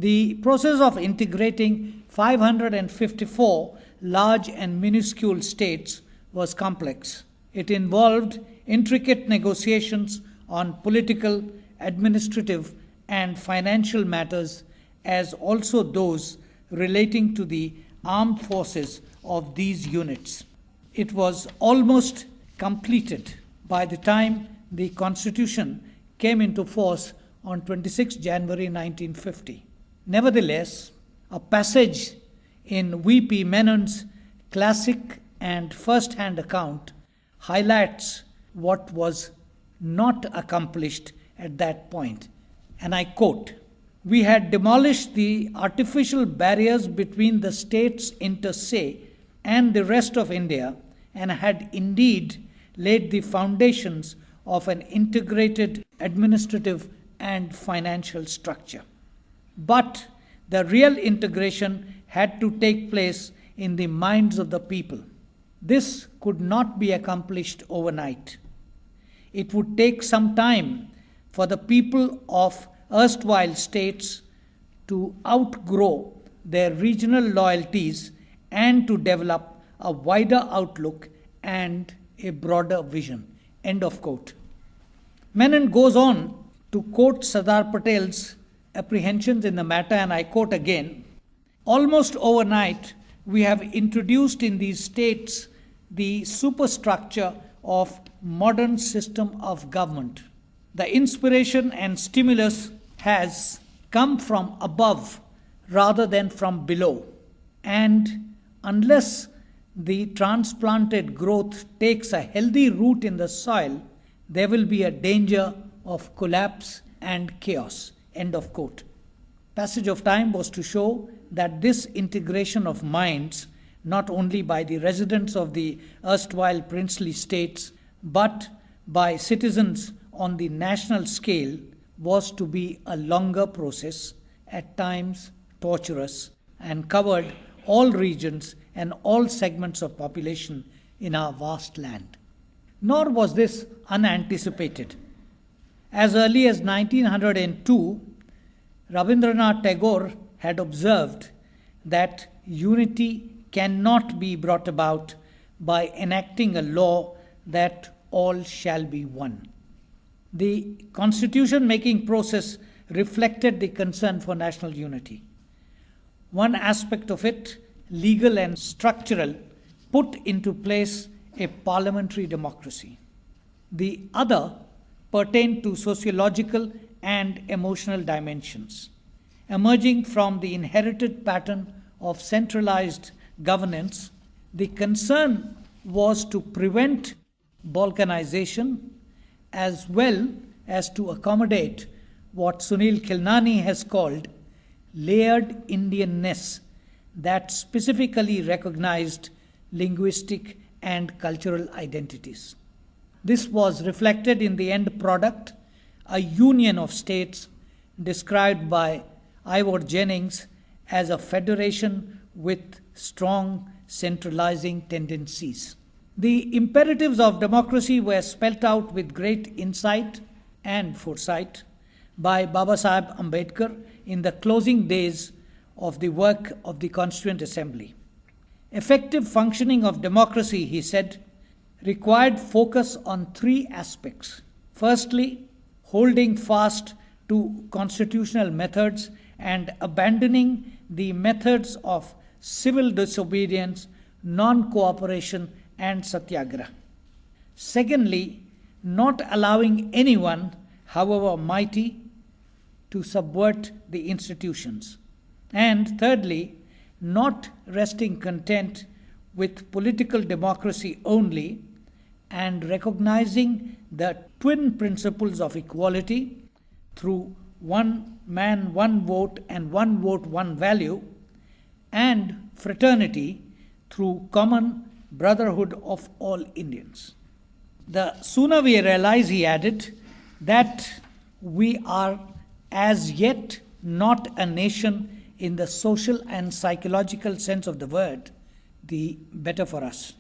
The process of integrating 554 large and minuscule states was complex. It involved intricate negotiations on political, administrative, and financial matters, as also those relating to the armed forces of these units. It was almost completed by the time the Constitution came into force on 26 January 1950. Nevertheless, a passage in V.P. Menon's classic and first-hand account highlights what was not accomplished at that point. And I quote, "We had demolished the artificial barriers between the states inter se and the rest of India and had indeed laid the foundations of an integrated administrative and financial structure. But the real integration had to take place in the minds of the people. This could not be accomplished overnight. It would take some time for the people of erstwhile states to outgrow their regional loyalties and to develop a wider outlook and a broader vision." End of quote. Menon goes on to quote Sardar Patel's apprehensions in the matter, and I quote again, "Almost overnight, we have introduced in these states the superstructure of modern system of government. The inspiration and stimulus has come from above rather than from below, and unless the transplanted growth takes a healthy root in the soil, there will be a danger of collapse and chaos." End of quote. Passage of time was to show that this integration of minds, not only by the residents of the erstwhile princely states, but by citizens on the national scale, was to be a longer process, at times torturous, and covered all regions and all segments of population in our vast land. Nor was this unanticipated. As early as 1902, Rabindranath Tagore had observed that unity cannot be brought about by enacting a law that all shall be one. The constitution-making process reflected the concern for national unity. One aspect of it, legal and structural, put into place a parliamentary democracy. The other pertained to sociological and emotional dimensions. Emerging from the inherited pattern of centralized governance, the concern was to prevent balkanization as well as to accommodate what Sunil Khilnani has called layered Indianness that specifically recognized linguistic and cultural identities. This was reflected in the end product, a union of states described by Ivor Jennings as a federation with strong centralizing tendencies. The imperatives of democracy were spelt out with great insight and foresight by Babasaheb Ambedkar in the closing days of the work of the Constituent Assembly. Effective functioning of democracy, he said, required focus on three aspects. Firstly, holding fast to constitutional methods and abandoning the methods of civil disobedience, non-cooperation, and satyagraha. Secondly, not allowing anyone, however mighty, to subvert the institutions. And thirdly, not resting content with political democracy only and recognizing the twin principles of equality through one man, one vote, and one vote, one value, and fraternity through common brotherhood of all Indians. The sooner we realize, he added, that we are as yet not a nation in the social and psychological sense of the word, the better for us.